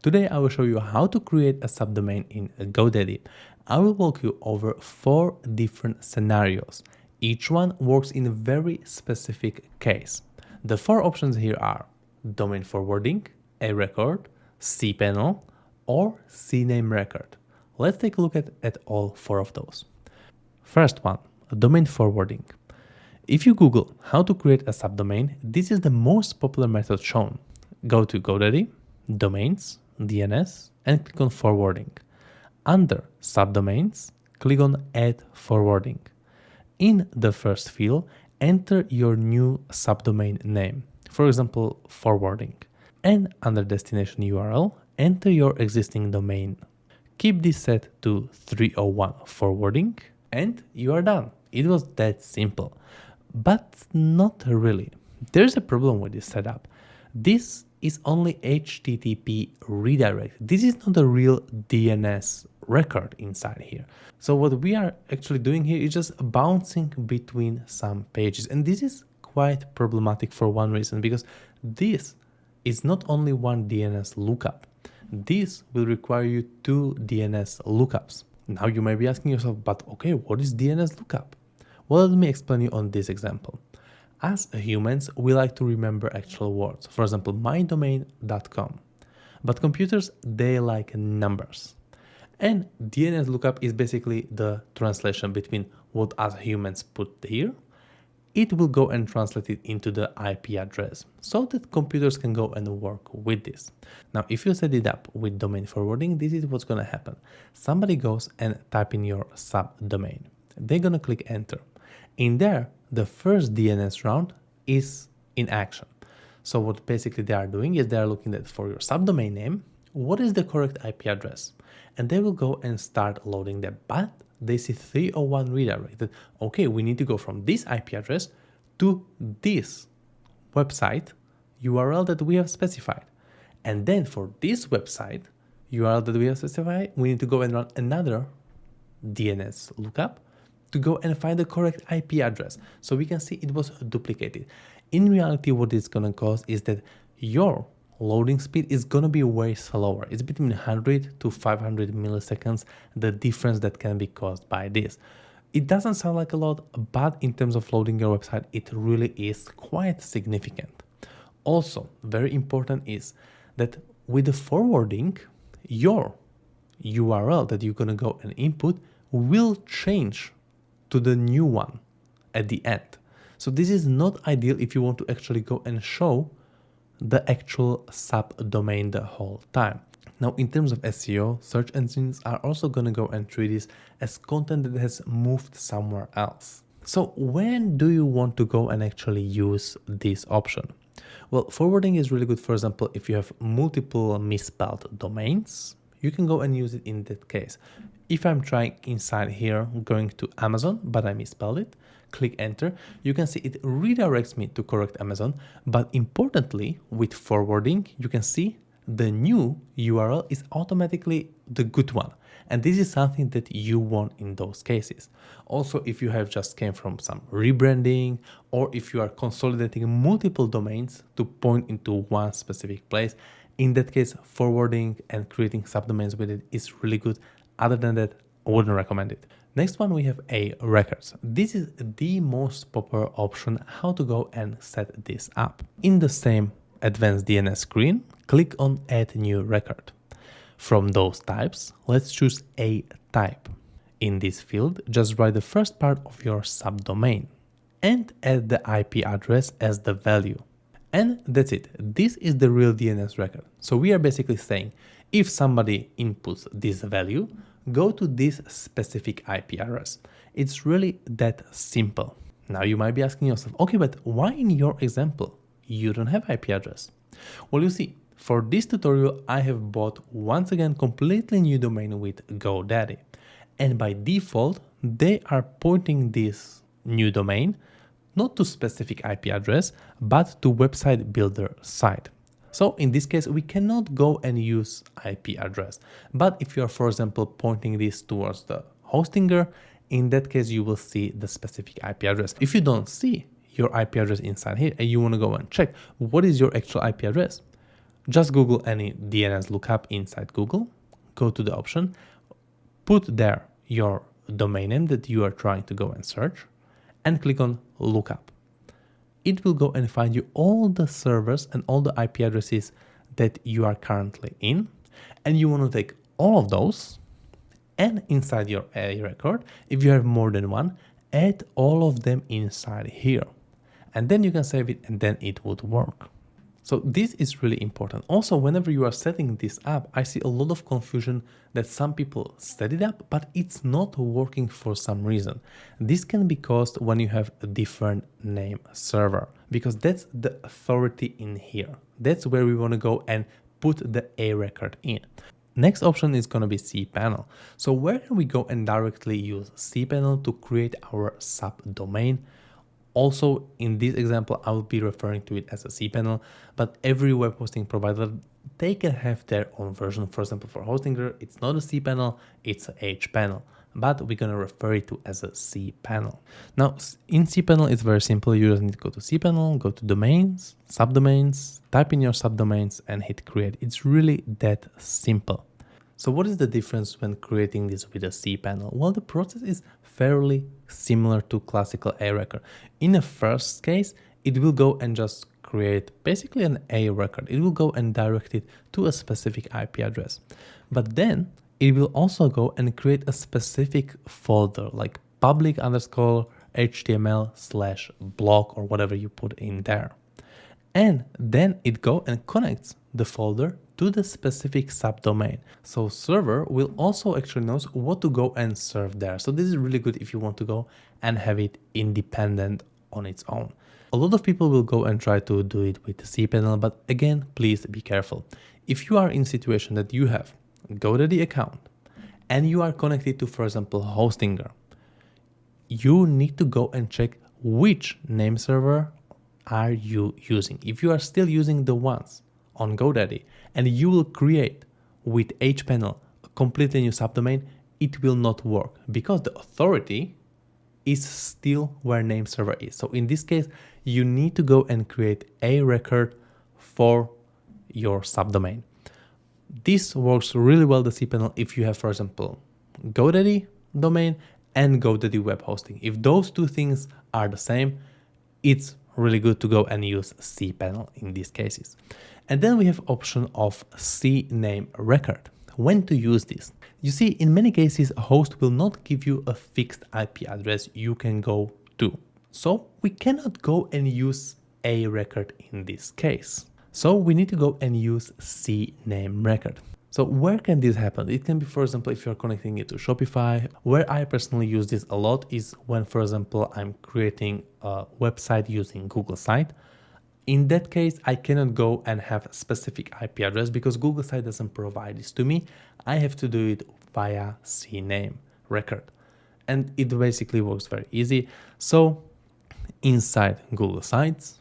Today I will show you how to create a subdomain in GoDaddy. I will walk you over 4 different scenarios. Each one works in a very specific case. The 4 options here are domain forwarding, a record, cPanel, or CNAME record. Let's take a look at all 4 of those. First one, domain forwarding. If you Google how to create a subdomain, this is the most popular method shown. Go to GoDaddy, Domains, DNS, and click on Forwarding. Under Subdomains, click on Add Forwarding. In the first field, enter your new subdomain name, for example, forwarding. And under Destination URL, enter your existing domain. Keep this set to 301 forwarding, and you are done. It was that simple. But not really. There's a problem with this setup. This is only HTTP redirect. This is not a real DNS record inside here. So what we are actually doing here is just bouncing between some pages. And this is quite problematic for one reason, because this is not only one DNS lookup. This will require you 2 DNS lookups. Now you may be asking yourself, but okay, what is DNS lookup? Well, let me explain you on this example. As humans, we like to remember actual words. For example, mydomain.com. But computers, they like numbers. And DNS lookup is basically the translation between what us humans put here. It will go and translate it into the IP address so that computers can go and work with this. Now, if you set it up with domain forwarding, this is what's going to happen. Somebody goes and type in your subdomain. They're going to click enter. In there, the first DNS round is in action. So what basically they are doing is they are looking at for your subdomain name, what is the correct IP address? And they will go and start loading that. But they see 301 redirect that, okay, we need to go from this IP address to this website URL that we have specified. And then for this website URL that we have specified, we need to go and run another DNS lookup to go and find the correct IP address. So we can see it was duplicated. In reality, what it's going to cause is that your loading speed is going to be way slower. It's between 100 to 500 milliseconds, the difference that can be caused by this. It doesn't sound like a lot, but in terms of loading your website, it really is quite significant. Also, very important is that with the forwarding, your URL that you're going to go and input will change to the new one at the end. So this is not ideal if you want to actually go and show the actual subdomain the whole time. Now, in terms of SEO, search engines are also going to go and treat this as content that has moved somewhere else. So when do you want to go and actually use this option? Well, forwarding is really good. For example, if you have multiple misspelled domains, you can go and use it in that case. If I'm trying inside here, going to Amazon, but I misspelled it, click enter, you can see it redirects me to correct Amazon. But importantly, with forwarding, you can see the new URL is automatically the good one. And this is something that you want in those cases. Also, if you have just came from some rebranding, or if you are consolidating multiple domains to point into one specific place, in that case, forwarding and creating subdomains with it is really good. Other than that, I wouldn't recommend it. Next one, we have a records. This is the most popular option, how to go and set this up. In the same advanced DNS screen, click on add new record. From those types, let's choose a type. In this field, just write the first part of your subdomain and add the IP address as the value. And that's it. This is the real DNS record. So we are basically saying, if somebody inputs this value, go to this specific IP address. It's really that simple. Now you might be asking yourself, okay, but why in your example, you don't have IP address? Well, you see, for this tutorial, I have bought once again completely new domain with GoDaddy. And by default, they are pointing this new domain not to specific IP address, but to website builder site. So in this case, we cannot go and use IP address. But if you are, for example, pointing this towards the hostinger, in that case, you will see the specific IP address. If you don't see your IP address inside here and you want to go and check what is your actual IP address, Just Google any DNS lookup inside Google, go to the option, put there your domain name that you are trying to go and search, and click on lookup. It will go and find you all the servers and all the IP addresses that you are currently in, and you want to take all of those and inside your A record, if you have more than one, add all of them inside here, and then you can save it and then it would work. So this is really important. Also, whenever you are setting this up, I see a lot of confusion that some people set it up, but it's not working for some reason. This can be caused when you have a different name server, because that's the authority in here. That's where we want to go and put the A record in. Next option is going to be cPanel. So where can we go and directly use cPanel to create our subdomain? Also, in this example, I will be referring to it as a cPanel, but every web hosting provider, they can have their own version. For example, for Hostinger, it's not a cPanel, it's a hPanel, but we're going to refer it to as a cPanel. Now, in cPanel, it's very simple. You just need to go to cPanel, go to domains, subdomains, type in your subdomains and hit create. It's really that simple. So what is the difference when creating this with a cPanel? Well, the process is fairly similar to classical A record. In the first case, it will go and just create basically an A record. It will go and direct it to a specific IP address. But then it will also go and create a specific folder like public_HTML/blog or whatever you put in there. And then it go and connects the folder to the specific subdomain. So server will also actually knows what to go and serve there. So this is really good if you want to go and have it independent on its own. A lot of people will go and try to do it with the cPanel, but again, please be careful. If you are in a situation that you have a GoDaddy account and you are connected to, for example, Hostinger, you need to go and check which name server are you using. If you are still using the ones on GoDaddy and you will create with hPanel a completely new subdomain, it will not work because the authority is still where name server is. So in this case, you need to go and create a record for your subdomain. This works really well, the cPanel, if you have, for example, GoDaddy domain and GoDaddy web hosting. If those two things are the same, it's really good to go and use cPanel in these cases. And then we have option of CNAME record. When to use this? You see, in many cases, a host will not give you a fixed IP address you can go to. So we cannot go and use a record in this case. So we need to go and use CNAME record. So where can this happen? It can be, for example, if you're connecting it to Shopify. Where I personally use this a lot is when, for example, I'm creating a website using Google Site. In that case, I cannot go and have a specific IP address because Google Site doesn't provide this to me. I have to do it via CNAME record. And it basically works very easy. So inside Google Sites,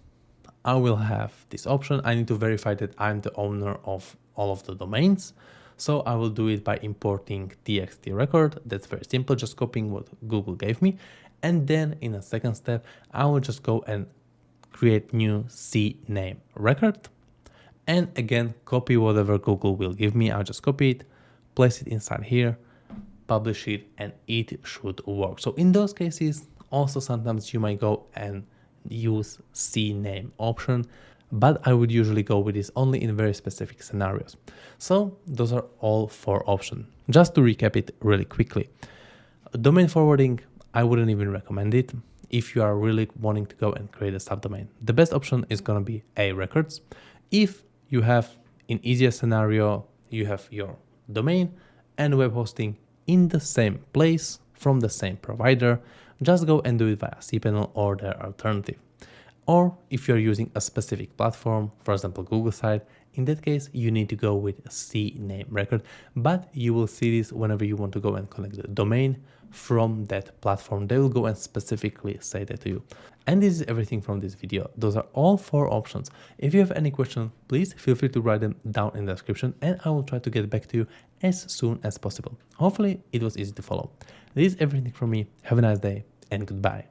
I will have this option. I need to verify that I'm the owner of all of the domains. So I will do it by importing txt record. That's very simple, just copying what Google gave me. And then in a second step, I will just go and create new CNAME record. And again, copy whatever Google will give me. I'll just copy it, place it inside here, publish it, and it should work. So in those cases, also sometimes you might go and use CNAME option, but I would usually go with this only in very specific scenarios. So those are all 4 options. Just to recap it really quickly. Domain forwarding, I wouldn't even recommend it if you are really wanting to go and create a subdomain. The best option is going to be A records. If you have, in easier scenario, you have your domain and web hosting in the same place from the same provider, just go and do it via cPanel or their alternative. Or if you're using a specific platform, for example, Google Site, in that case, you need to go with a CNAME record, but you will see this whenever you want to go and connect the domain from that platform. They will go and specifically say that to you. And this is everything from this video. Those are all 4 options. If you have any questions, please feel free to write them down in the description and I will try to get back to you as soon as possible. Hopefully it was easy to follow. This is everything from me. Have a nice day and goodbye.